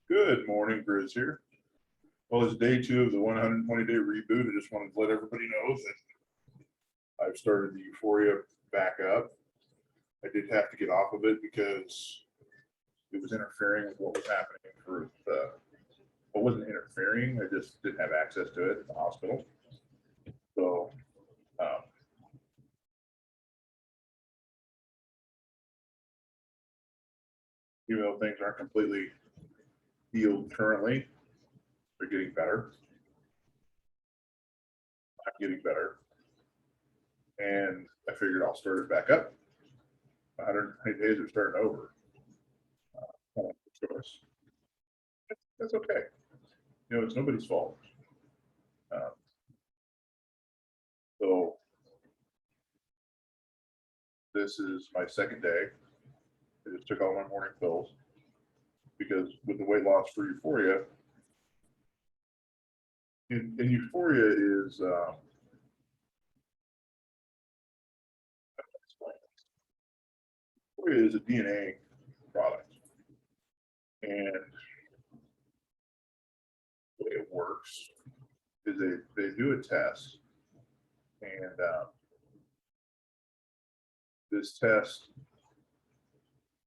Good morning, GRIZZ here. Well, it's day 2 of the 120-day reboot. I just wanted to let everybody know that I've started the Uforia back up. I did have to get off of it because it was interfering with what was happening for the, well, it wasn't interfering, I just didn't have access to it at the hospital. So, even though things aren't completely healed currently, they're getting better. I'm getting better. And I figured I'll start it back up. 120 days are starting over. Choice. That's okay. You know, it's nobody's fault. So this is my second day. I just took all my morning pills because with the weight loss for Uforia, and Uforia is Uforia is a DNA product, and the way it works is they do a test, and this test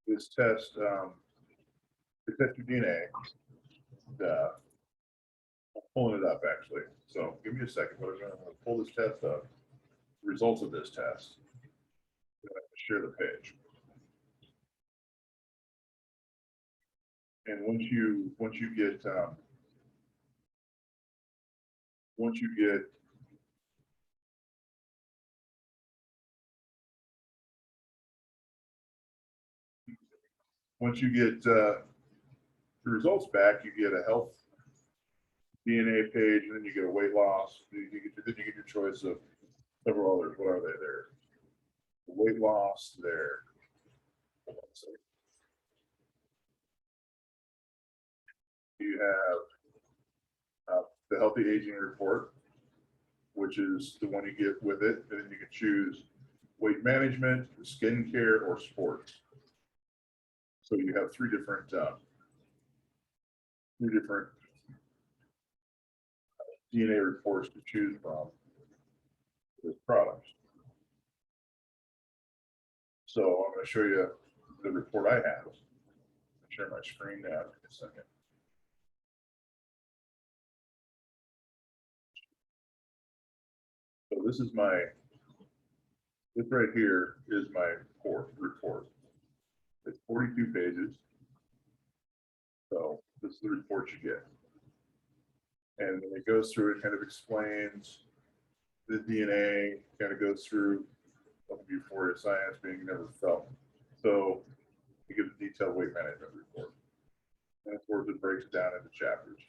they test your DNA. I'm pulling it up actually. So give me a second. But I'm going to pull this test up. The results of this test. I'm going to share the page. And once you get once you get the results back, you get a health DNA page, and then you get a weight loss. Then you get your choice of several others. What are they there? Weight loss there. You have the healthy aging report, which is the one you get with it, and then you can choose weight management, skincare, or sports. So you have three different DNA reports to choose from this product. So I'm going to show you the report I have. I'll share my screen now in a second. So this right here is my report. It's 42 pages. So this is the report you get. And it goes through, it kind of explains the DNA, kind of goes through Uforia science being never felt. So you get a detailed weight management report. And of course it breaks it down into chapters.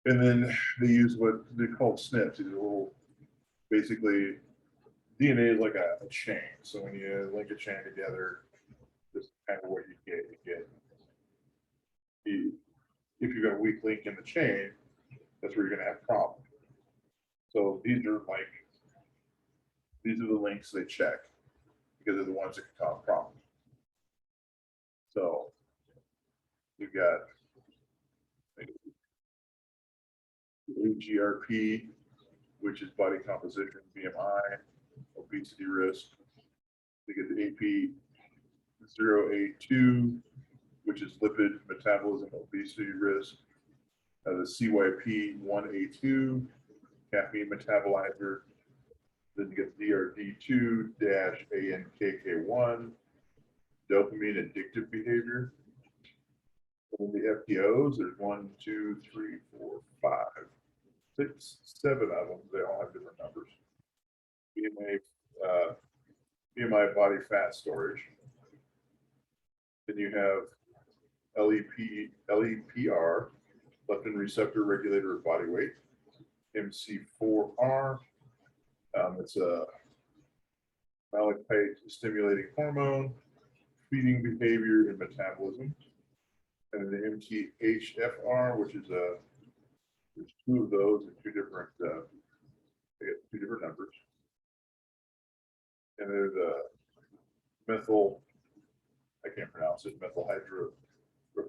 And then they use what they call SNPs. These are little, basically, DNA is like a chain. So when you link a chain together, this is kind of what you get. If you've got a weak link in the chain, that's where you're going to have problems. So these are the links they check because they're the ones that can cause problems. So you've got GRP, which is body composition, BMI, obesity risk. You get the AP 082, which is lipid metabolism, obesity risk. The CYP 1A2, caffeine metabolizer. Then you get DRD2-ANKK1, dopamine addictive behavior. And the FPOs, there's 1, 2, 3, 4, 5, 6, 7 of them. They all have different numbers. BMI body fat storage. Then you have LEPR, leptin receptor regulator of body weight. MC4R, it's a malachite stimulating hormone, feeding behavior and metabolism. And the MTHFR, which is there's two of those and two different numbers. And there's a methyl, I can't pronounce it, methyl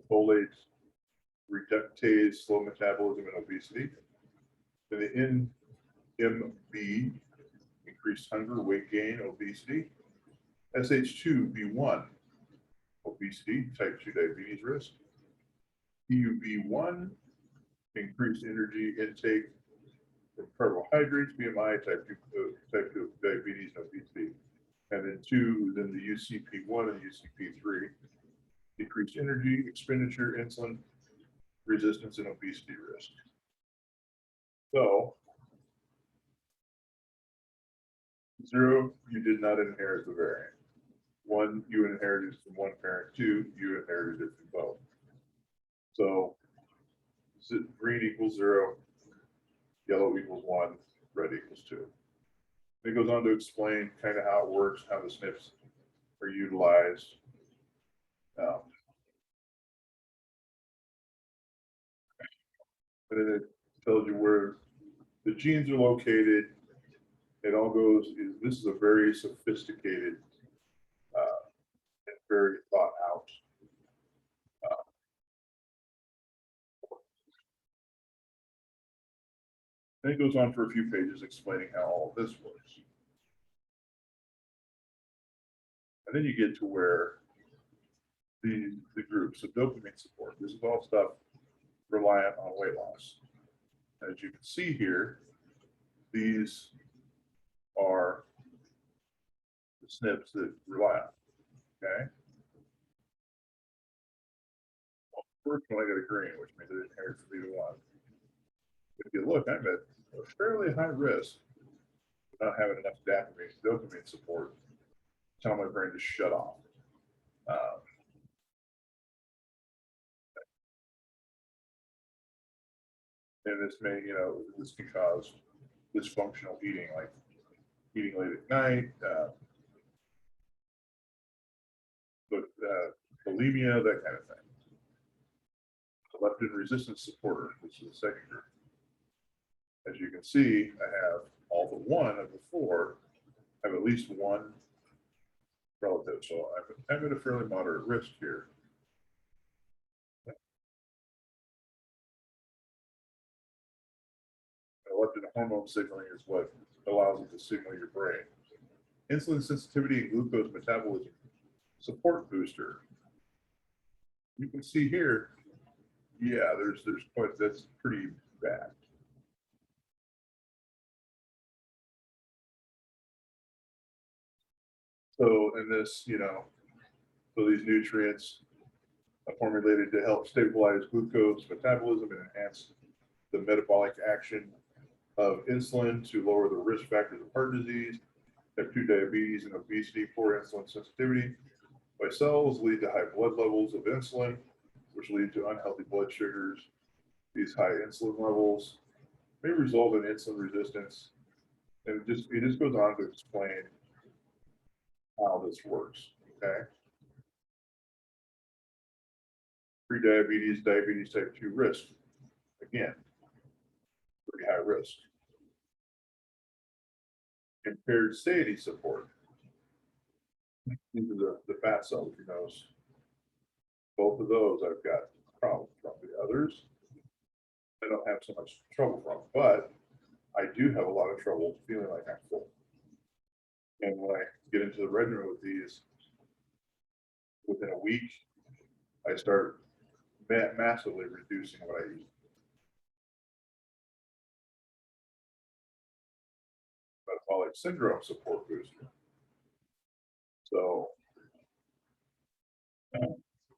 folate reductase, slow metabolism, and obesity. Then the NMB, increased hunger, weight gain, obesity. SH2B1, obesity, type 2 diabetes risk. PUB1, increased energy intake from carbohydrates, BMI, type 2 diabetes, and obesity. And then the UCP1 and UCP3, decreased energy, expenditure, insulin resistance, and obesity risk. So, 0, you did not inherit the variant. 1, you inherited it from one parent. 2, you inherited it from both. So, green equals 0, yellow equals 1, red equals 2. It goes on to explain kind of how it works, how the SNPs are utilized. And then it tells you where the genes are located. It all goes, this is a very sophisticated and very thought out. And it goes on for a few pages explaining how all this works. And then you get to where the groups of dopamine support. This is all stuff reliant on weight loss. As you can see here, these are the SNPs that rely on. Okay. Well, first one I got a green, which means I didn't inherit from either one. If you look, I'm at a fairly high risk of not having enough dopamine support. Tell my brain to shut off. And this may, this can cause dysfunctional eating, like eating late at night, bulimia, that kind of thing. Leptin resistance supporter, which is the second group. As you can see, I have all but one of the 4 have at least one relative. So I'm at a fairly moderate risk here. Leptin hormone signaling is what allows it to signal your brain. Insulin sensitivity and glucose metabolism support booster. You can see here, yeah, there's quite, that's pretty bad. So in this, so these nutrients are formulated to help stabilize glucose metabolism and enhance the metabolic action of insulin to lower the risk factors of heart disease, type 2 diabetes, and obesity. Poor insulin sensitivity by cells lead to high blood levels of insulin, which lead to unhealthy blood sugars. These high insulin levels may result in insulin resistance. And it just goes on to explain how this works, okay? Pre-diabetes, diabetes type 2 risk. Again, pretty high risk. Impaired satiety support. These are the fat cells, Both of those I've got problems from. The others, I don't have so much trouble from, but I do have a lot of trouble feeling like I'm full. And when I get into the regimen with these, within a week, I start massively reducing what I eat. Metabolic syndrome support booster. So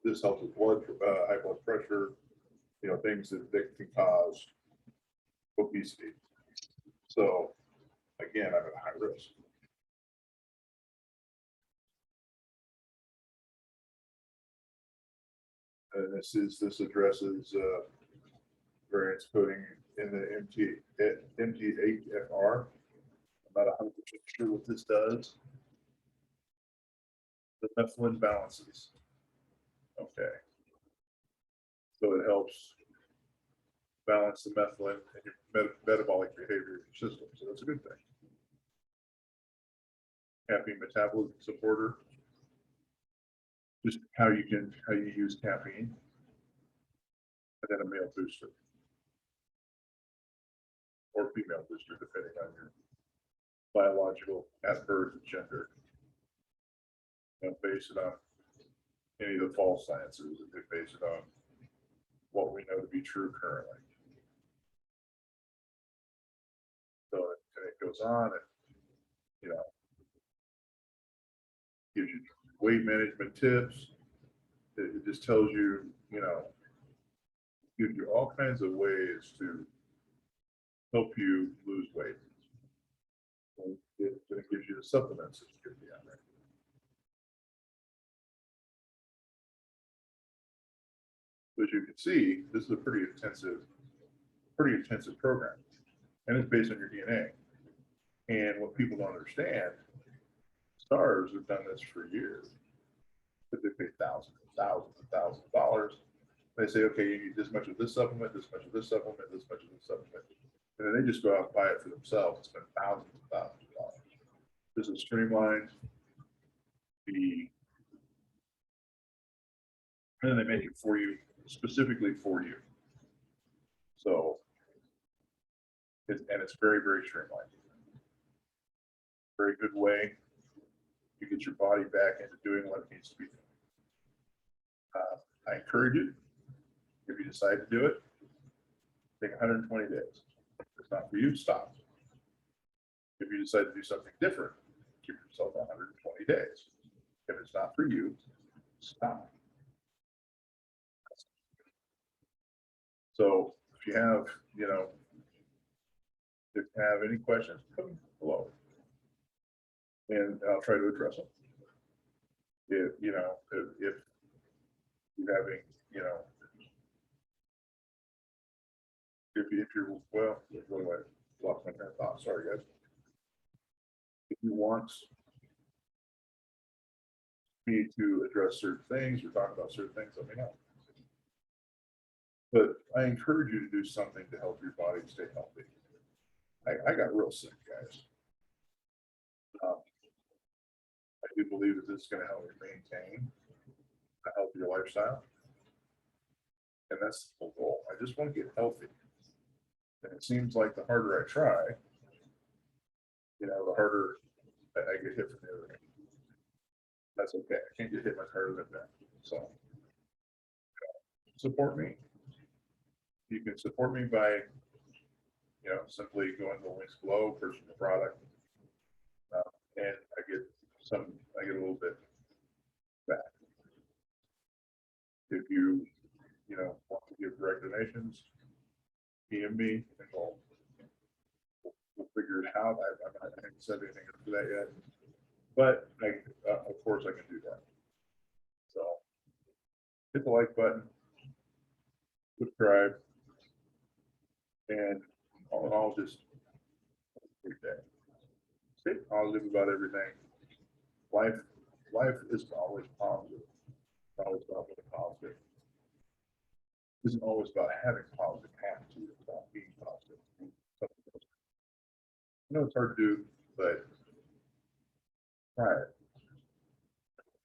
this helps with high blood pressure, things that can cause obesity. So again, I'm at high risk. And this addresses variance coding in the MT8FR. I'm not 100% sure what this does. The methylene balances. Okay. So it helps balance the methylene and your metabolic behavior in your system. So that's a good thing. Caffeine metabolism supporter. Just how you use caffeine. and then a male booster or female booster, depending on your biological at birth gender. Don't base it on any of the false sciences. They base it on what we know to be true currently. So and it goes on, and you know, gives you weight management tips. It just tells you, you know, gives you all kinds of ways to help you lose weight. And it gives you the supplements that you can be on there. As you can see, this is a pretty intensive program, and it's based on your DNA. And what people don't understand, stars have done this for years, but they pay thousands and thousands and thousands of dollars. They say, okay, you need this much of this supplement, this much of this supplement, this much of this supplement, and then they just go out and buy it for themselves and spend thousands and thousands of dollars. This is streamlined. And then they make it for you, specifically for you. So, and it's very, very streamlined. Very good way to get your body back into doing what it needs to be doing. I encourage you, if you decide to do it, take 120 days. If it's not for you, stop. If you decide to do something different, give yourself 120 days. If it's not for you, stop. So if you have, you know, if you have any questions, come below, and I'll try to address them. If you know, if you're having, you know, if you're well, what do I lost my train of thought? Sorry, guys. If you want me to address certain things or talk about certain things, let me know. But I encourage you to do something to help your body stay healthy. I got real sick, guys. I do believe that this is going to help me maintain a healthier lifestyle. And that's the whole goal. I just want to get healthy. And it seems like the harder I try, you know, the harder I get hit from the other end. That's okay. I can't get hit much harder than that. So support me. You can support me by, you know, simply going to the links below, purchasing the product, and I get a little bit back. If you, you know, want to give direct donations, PM me, and we'll figure it out. I haven't said anything for that yet, but of course I can do that. So hit the like button, subscribe, and all in all, just every day. Stay positive about everything. Life isn't always positive. It's always about being positive. It isn't always about having positive attitude. It's about being positive. I know it's hard to do, but try it.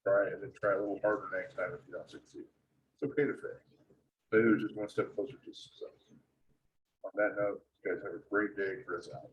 Try it, and then try a little harder next time if you don't succeed. It's okay to fail. But it was just one step closer to success. On that note, you guys have a great day. GRIZZ out.